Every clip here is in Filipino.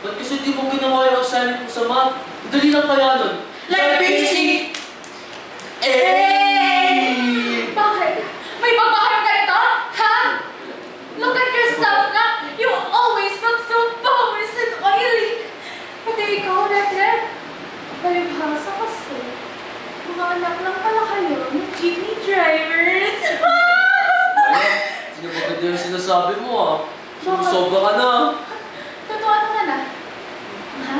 Ba't kasi di mo ginawa yung assignment mo sa math? Dali lang kaya nun. Like basic! Bakit? May pagbaharap ka nito? Ha? Look at yourself na! You always look so powerless and oily! Pati ikaw, Red. Palibhasa kasi. Mga anak lang pala kayo ng jeepney drivers. Ay, hindi mo ganda yung sinasabi mo ah. Sobra ka na. Totoo ano ka na? Ha?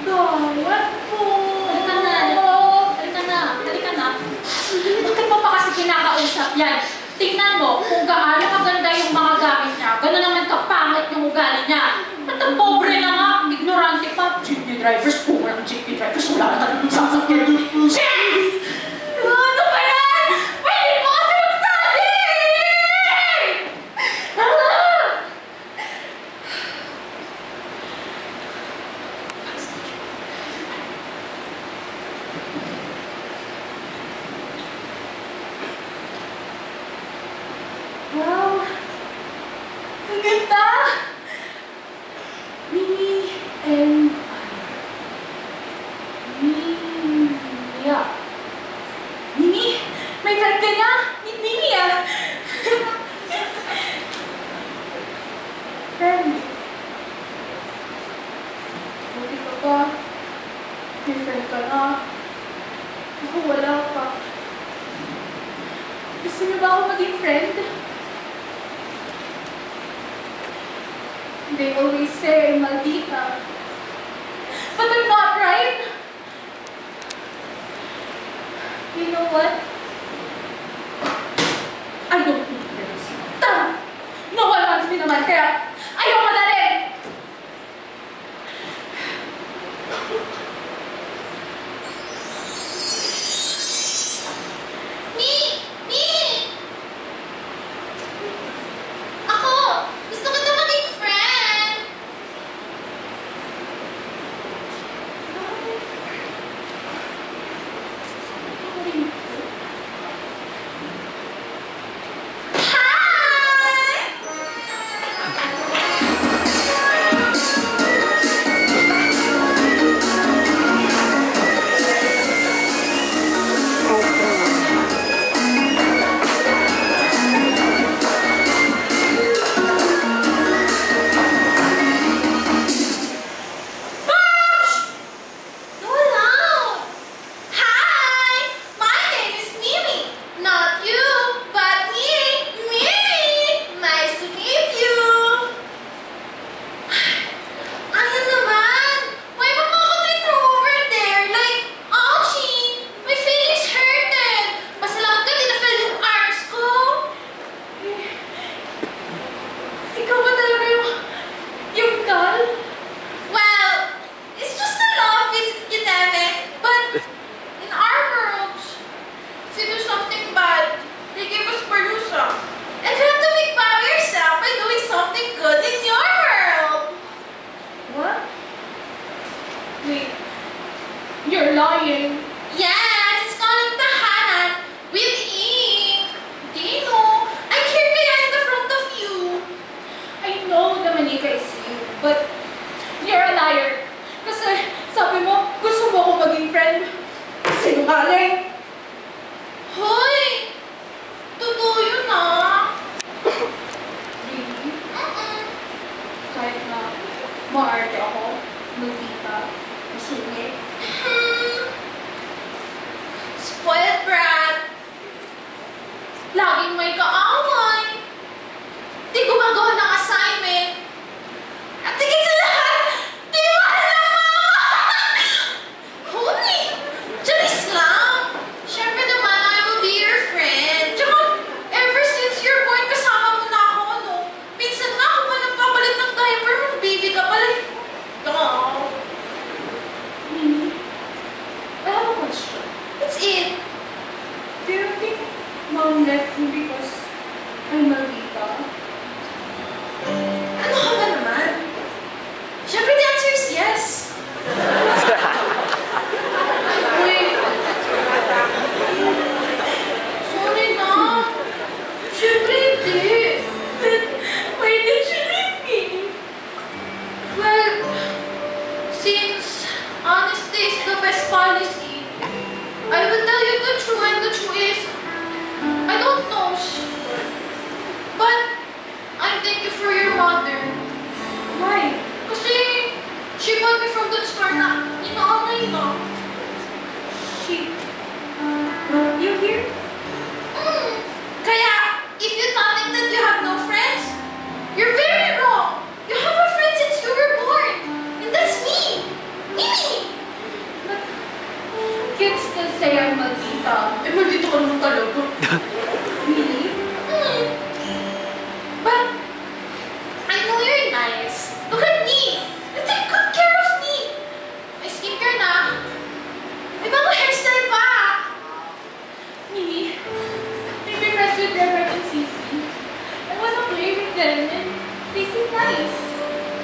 Gawat po! Halika na. Bakit mo pa kasi kinakausap yan? Tingnan mo kung gaano kaganda yung mga gamit niya. Gano'n naman kapangit yung ugali niya. At ang pobre na nga, ignorante pa. Jeepney drivers, walang jeepney drivers. Wala ka talagang sasakyan. Ano ba yan? Pwede mo kasi magsabi! Wow! Ang ganda! Mimi and Mia. Mimi! May friend ka na! Meet Mimi ah! Friend. Buti ka ba? May friend ka na. Ako wala pa. Gusto niyo ba ako maging friend? They always say, maldita. But I'm not, right? You know what? I don't need this. Tara! No one wants me naman, kaya ayaw madalhin! You're lying. Yes, it's called tahanan with ink. Dino, I'm here kaya in the front of you. I know the manika is you, but you're a liar. Kasi sabi mo, gusto mo akong maging friend. Sinungaling. Hoy! Totoo yun ah. Really? Kahit na maarte ako, nagtita, masungit. Spoiled brat. Laging may kaaway. Di gumagawa ng assignment. At tigit sa lahat, di mahal na Holy! Charis lang. Siyempre naman, I will be your friend. Tsaka, ever since you're born, kasama mo na ako, no? Minsan nga ako pa nagpapalit ng diaper mo, baby ka pala. Oh. Mimi, I have a question. What's it? Do you think Mom left me because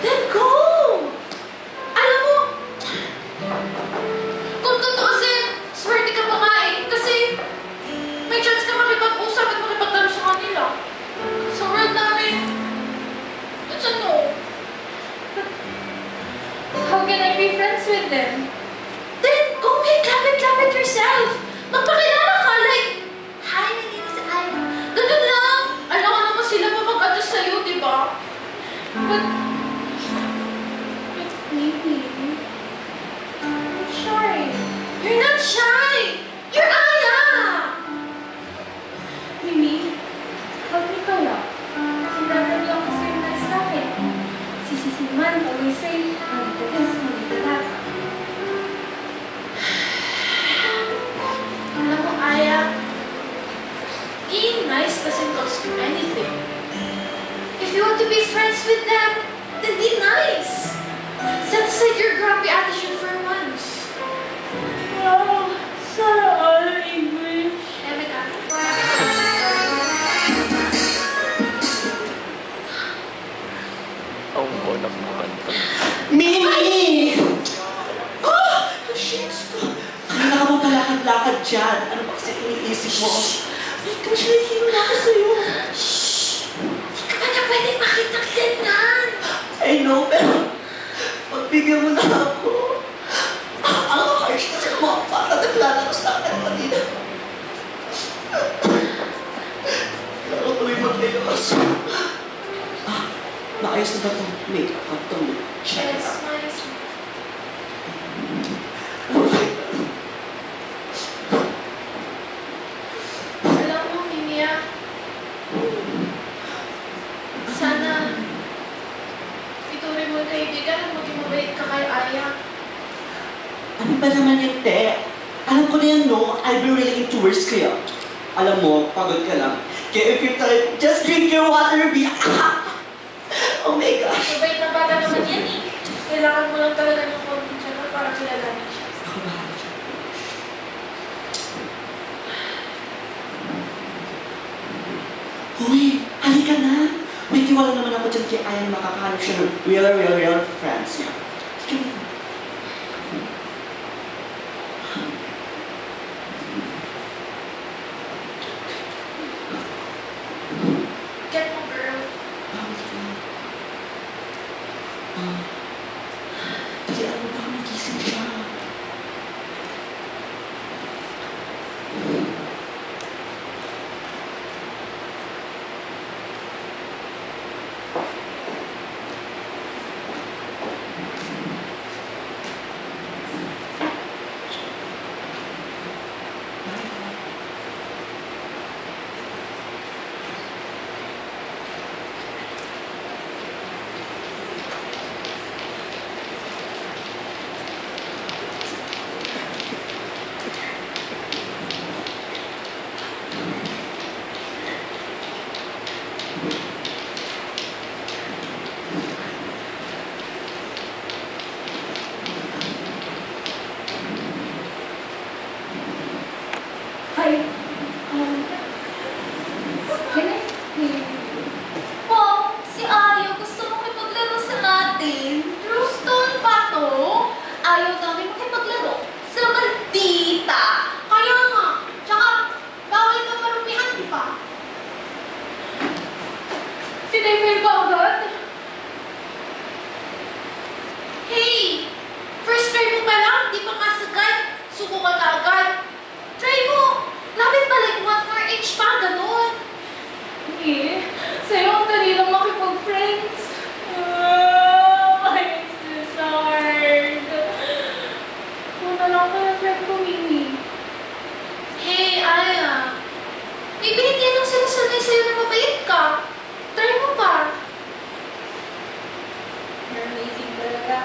Then go! Alam mo, kung tutuusin, swerte ka pa nga eh. Kasi may chance ka makipag-usap at makipaglaro sa kanila. Sa world namin, it's a no. How can I be friends with them? Then go make clap it yourself. Magpakilala ka like, hi, my name is Aya. Ganun lang. Alam ko naman sila mapag-adjust sa'yo, di ba? But maybe I'm shy. You're not shy. You're Aya. Mimi, huwag niyo kaya. Sinabi lang kasi yung nasa sa akin. Si Sisi man always say, nandito this, nandito that. Alam mo, Aya, being nice doesn't cost you anything. If you want to be friends with them, then be nice. Set aside your grumpy attitude for once. Wow, sana all English. Eme ka. Ang bonak naman to. Mimi! Ah! Shit ko! Kanina ka ba palakad-lakad dyan? Ano ba kasi iniisip mo? Ay, gosh, nahihiyo na ako sa'yo. Hindi ka ba na pwedeng makitang ganyan? I know, pero pagbigyan mo na ako. Ang harsh kasi ng mga bata naglalabas na akin kanina. Kailangan ko tuloy mag-ayos. Naayos na ba itong make-up at itong check Yes, up? nice. Alam mo, Mimia, sana ituloy mo yung kaibigan at maging mabait ka kay Aya. Ano ba naman yung te? Alam ko na yan, no? I'll be really into worse kaya. Alam mo, pagod ka lang. Kaya if you're tired, just drink your water, be. Oh my gosh. Mabait na bata naman yan eh. Kailangan mo lang talaga ng konting tsaka para kilalanin siya. Ako bahala siya. Uy, halika na. May tiwala naman ako dyan kay Ayan makakahanap siya ng real friends niya. Halika na. Get mo, girl. Bawal ka. Kasi alam mo baka magising siya. Hi. Po, si Aya gusto mo makipaglaro sa natin. True stone pa to. Ayaw namin makipaglaro sa maldita. Kaya nga. Tsaka, bawal ka marumihan pa. Tinipid ba agad? Hey! First try mo pa lang, di pa kasagad. Suko ka na agad. Try mo! Lapit pa like 1 more inch pa, ganun. Eh, sa'yo ang dali lang makipag-friends. I'm so hard. Kung na lang kaya friend ko, Mimi. Hey, Aya. May binigyan ng sila sanay sa'yo na mabait ka. Try mo pa. You're amazing talaga.